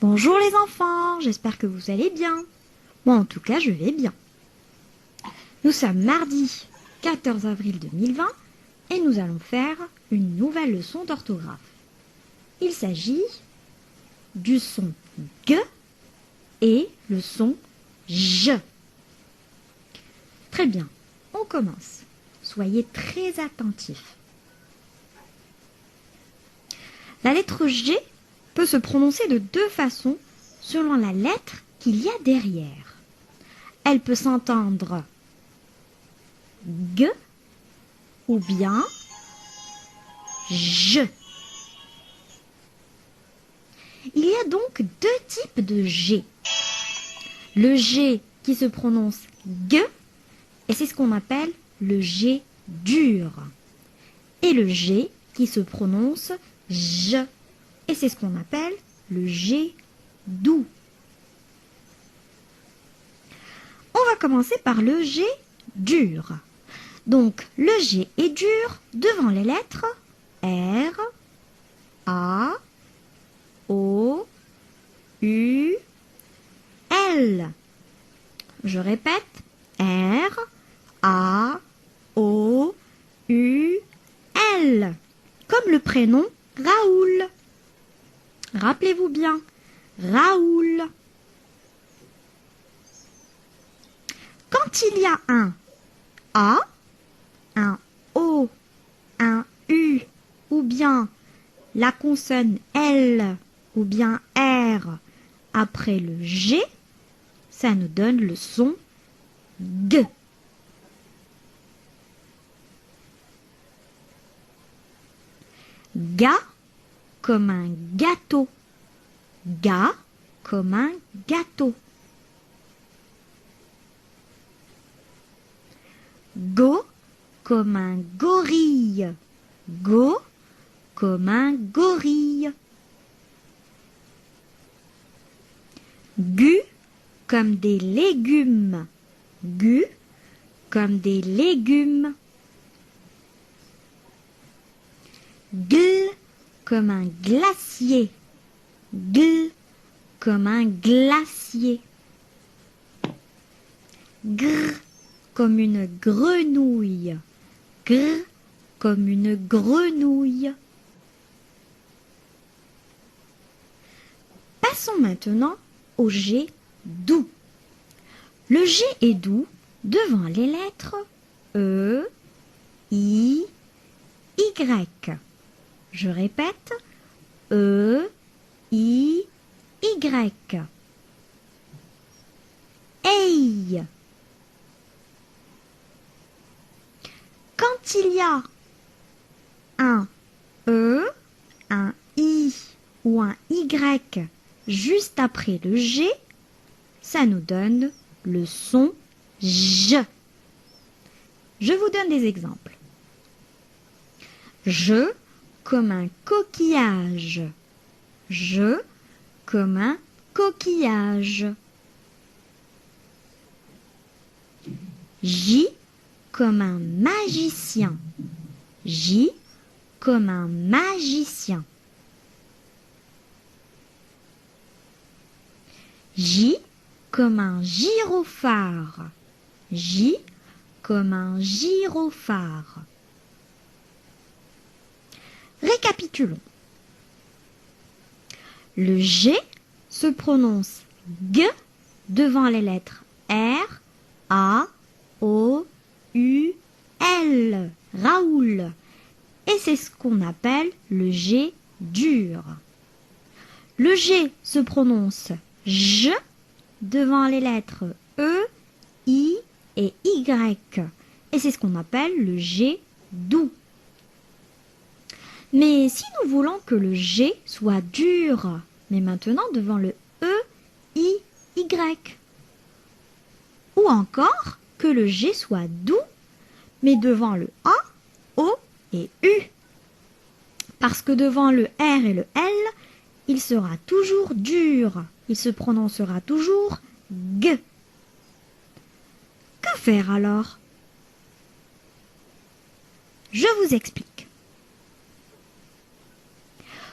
Bonjour les enfants, j'espère que vous allez bien. Moi en tout cas, je vais bien. Nous sommes mardi 14 avril 2020 et nous allons faire une nouvelle leçon d'orthographe. Il s'agit du son G et le son J. Très bien, on commence. Soyez très attentifs. La lettre G peut se prononcer de deux façons selon la lettre qu'il y a derrière. Elle peut s'entendre G ou bien J. Il y a donc deux types de G. Le G qui se prononce G, et c'est ce qu'on appelle le G dur. Et le G qui se prononce J, et c'est ce qu'on appelle le G doux. On va commencer par le G dur. Donc le G est dur devant les lettres R, A, O, U, L. Je répète, R, A, O, U, L. Comme le prénom Raoul. Rappelez-vous bien, Raoul. Quand il y a un A, un O, un U, ou bien la consonne L, ou bien R, après le G, ça nous donne le son G. Ga comme un gâteau. Ga comme un gâteau. Go comme un gorille. Go comme un gorille. Gu comme des légumes. Gu comme des légumes. Gl comme un glacier. Gl comme un glacier. Gr comme une grenouille. Gr comme une grenouille. Passons maintenant au G doux. Le G est doux devant les lettres E, I, Y. Je répète, E, I, Y. Hey. Quand il y a un E, un I ou un Y juste après le G, ça nous donne le son J. Je vous donne des exemples. Je comme un coquillage. Je comme un coquillage. J comme un magicien. J comme un magicien. J comme un gyrophare. J comme un gyrophare. Récapitulons. Le G se prononce G devant les lettres R, A, O, U, L. Raoul. Et c'est ce qu'on appelle le G dur. Le G se prononce J devant les lettres E, I et Y. Et c'est ce qu'on appelle le G doux. Mais si nous voulons que le G soit dur, mais maintenant devant le E, I, Y. Ou encore que le G soit doux, mais devant le A, O et U. Parce que devant le R et le L, il sera toujours dur. Il se prononcera toujours G. Que faire alors? Je vous explique.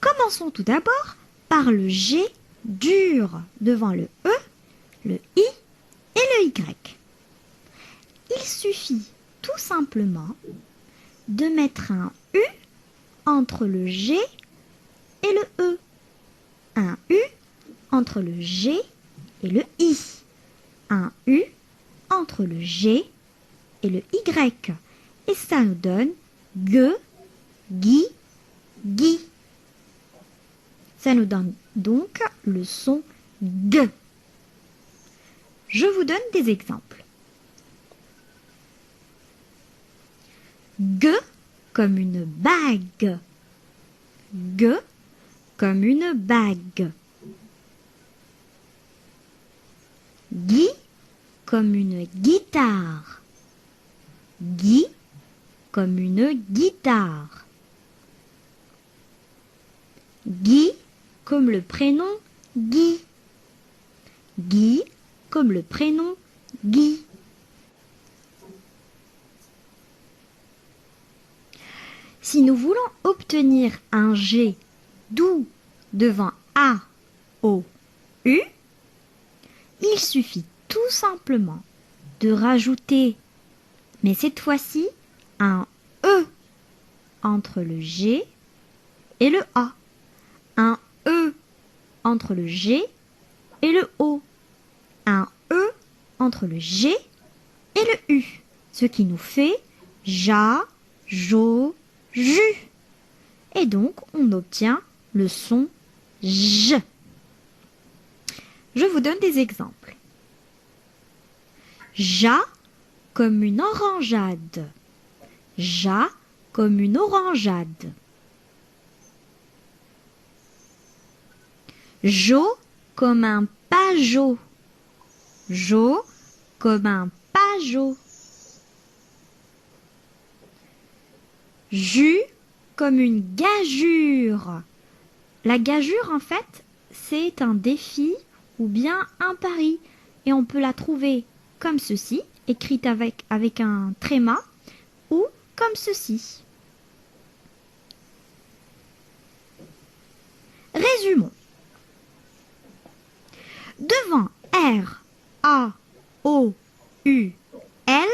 Commençons tout d'abord par le G dur devant le E, le I et le Y. Il suffit tout simplement de mettre un U entre le G et le E, un U entre le G et le I, un U entre le G et le Y, et ça nous donne G, Gui, Gui. Ça nous donne donc le son G. Je vous donne des exemples. G comme une bague. G comme une bague. Gui comme une guitare. Gui comme une guitare. Guy comme le prénom Guy. Guy comme le prénom Guy. Si nous voulons obtenir un G doux devant A, O, U, il suffit tout simplement de rajouter, mais cette fois-ci, un E entre le G et le A, un E entre le G et le O, un E entre le G et le U, ce qui nous fait Ja, Jo, Ju. Et donc, on obtient le son J. Je vous donne des exemples. Ja comme une orangeade. Ja comme une orangeade. Jo comme un pajot. Jo comme un pajot. Jus comme une gageure. La gageure, en fait, c'est un défi ou bien un pari. Et on peut la trouver comme ceci, écrite avec un tréma, ou comme ceci. Résumons. Devant R, A, O, U, L,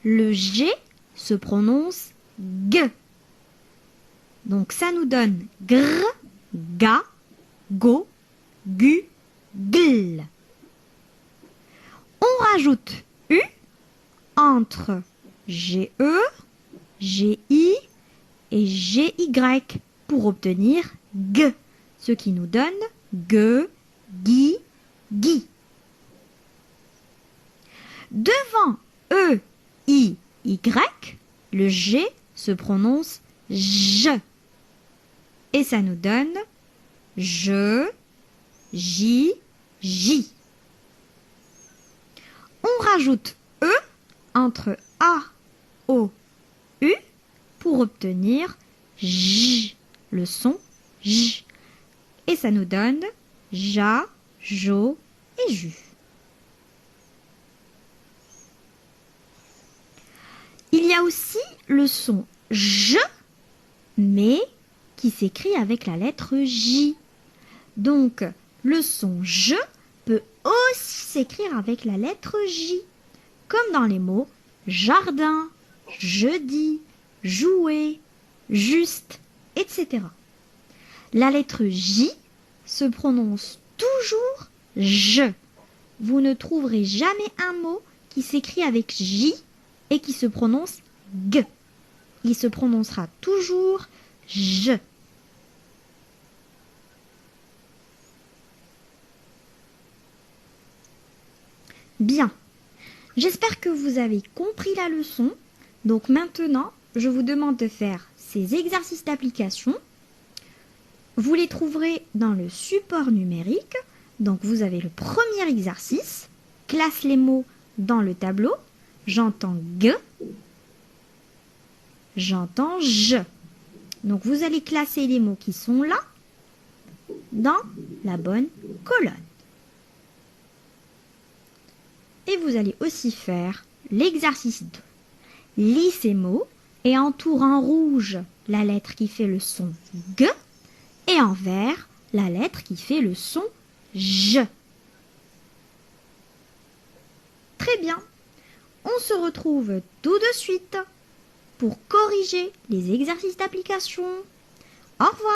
le G se prononce G. Donc ça nous donne gr, ga, go, gu, gl. On rajoute U entre GE, GI et GY pour obtenir G, ce qui nous donne G, Gui, Gui. Devant E, I, Y, le G se prononce J. Et ça nous donne Je, J, J. On rajoute E entre A, O, U pour obtenir J, le son J. Et ça nous donne Ja, Jo et Ju. Il y a aussi le son J, mais qui s'écrit avec la lettre J. Donc, le son J peut aussi s'écrire avec la lettre J, comme dans les mots jardin, jeudi, jouer, juste, etc. La lettre J se prononce toujours J. Vous ne trouverez jamais un mot qui s'écrit avec J et qui se prononce G. Il se prononcera toujours J. Bien. J'espère que vous avez compris la leçon. Donc maintenant, je vous demande de faire ces exercices d'application. Vous les trouverez dans le support numérique. Donc vous avez le premier exercice. Classe les mots dans le tableau. J'entends G. J'entends J. Donc vous allez classer les mots qui sont là dans la bonne colonne. Et vous allez aussi faire l'exercice 2. Lis ces mots et entoure en rouge la lettre qui fait le son G et en vert la lettre qui fait le son J. Très bien. On se retrouve tout de suite pour corriger les exercices d'application. Au revoir.